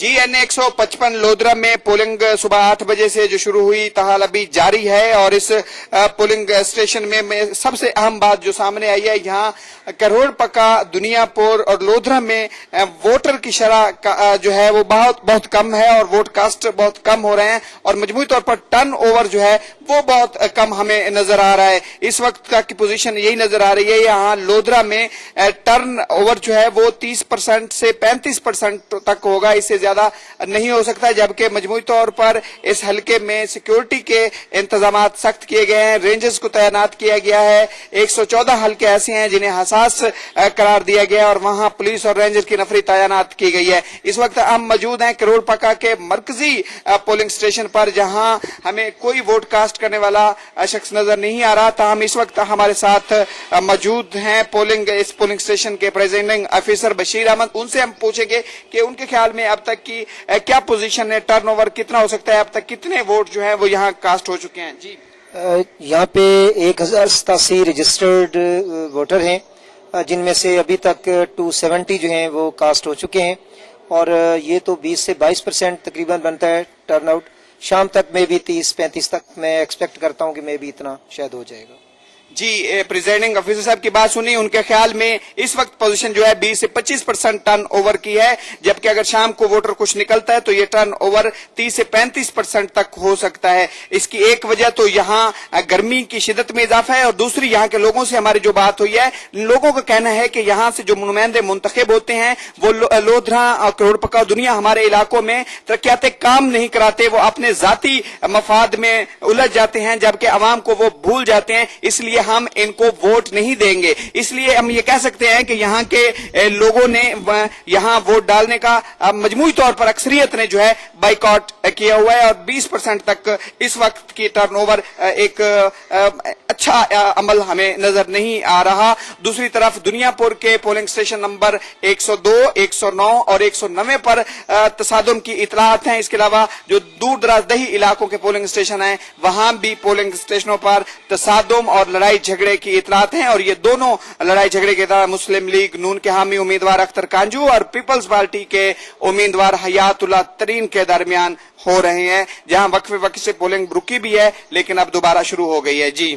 जी N155 lodhra में polling सुबह 8 बजे से जो शुरू हुई ताहाल अभी जारी है और इस पोलिंग स्टेशन में सबसे अहम बात जो सामने आई है, यहाँ करोड़ पक्का दुनियापुर और लोधरा में वोटर की शरह जो है वो बहुत कम है और वोट कास्ट बहुत कम हो रहे हैं और मजमूई तौर पर टर्न ओवर जो है वो बहुत कम हमें नजर आ रहा है। इस वक्त का की पोजीशन यही नजर आ रही है। यहाँ लोधरा में टर्न ओवर जो है वो 30% से 35% तक होगा, इससे ज्यादा नहीं हो सकता, जबकि मजमूई तौर पर इस हलके में सिक्योरिटी के इंतजाम सख्त किए गए हैं, रेंजर्स को तैनात किया गया है। 114 हलके ऐसे हैं जिन्हें हसास करार दिया गया और वहां पुलिस और रेंजर की नफरी तैनात की गई है। इस वक्त हम मौजूद हैं करोड़ पक्का के मरकजी पोलिंग स्टेशन पर, जहां हमें कोई वोट कास्ट करने वाला शख्स नजर नहीं आ रहा था। हम इस वक्त हमारे साथ मौजूद हैं इस पोलिंग स्टेशन के प्रेसिडेंट ऑफिसर बशीर अहमद। उनसे हम पूछेंगे कि उनके ख्याल में अब तक की क्या पोजीशन है, टर्नओवर कितना हो सकता है, अब तक कितने वोट जो है वो यहाँ कास्ट हो चुके हैं। जी, यहाँ पे 1087 रजिस्टर्ड वोटर हैं, जिनमें से अभी तक 270 जो हैं वो कास्ट हो चुके हैं और ये तो 20 से 22% तकरीबन बनता है टर्नआउट। शाम तक में भी 30-35 तक मैं एक्सपेक्ट करता हूँ कि मैं भी इतना शायद हो जाएगा। जी, प्रेसिडेंट ऑफिसर साहब की बात सुनी, उनके ख्याल में इस वक्त पोजीशन जो है 20 से 25% टर्न ओवर की है, जबकि अगर शाम को वोटर कुछ निकलता है तो ये टर्न ओवर 30 से 35% तक हो सकता है। इसकी एक वजह तो यहाँ गर्मी की शिद्दत में इजाफा है और दूसरी यहाँ के लोगों से हमारी जो बात हुई है, लोगों का कहना है कि यहाँ से जो नुमाइंदे मुंतखब होते हैं वो लोधरा और करोड़ पक्का दुनिया हमारे इलाकों में तरक्याते काम नहीं कराते, वो अपने जाती मफाद में उलझ जाते हैं, जबकि अवाम को वो भूल जाते हैं। इसलिए हम इनको वोट नहीं देंगे। इसलिए हम ये कह सकते हैं कि यहाँ के लोगों ने यहाँ वोट डालने का मजमूई तौर पर अक्सरियत ने जो है बाइकआउट किया हुआ है और 20% तक इस वक्त की टर्नओवर एक अच्छा अमल हमें नजर नहीं आ रहा। दूसरी तरफ दुनियापुर के पोलिंग स्टेशन नंबर 102, 109 और 190 पर तसादुम की इतलात हैं। इसके अलावा जो दूर दराज दही इलाकों के पोलिंग स्टेशन हैं वहां भी पोलिंग स्टेशनों पर तसादुम और लड़ाई झगड़े की इतलात हैं और ये दोनों लड़ाई झगड़े के दौरान मुस्लिम लीग नून के हामी उम्मीदवार अख्तर कांजू और पीपल्स पार्टी के उम्मीदवार हयातुल्लाह तरीन के दरमियान हो रहे हैं, जहां वक्फे वक्त से पोलिंग रुकी भी है लेकिन अब दोबारा शुरू हो गई है। जी।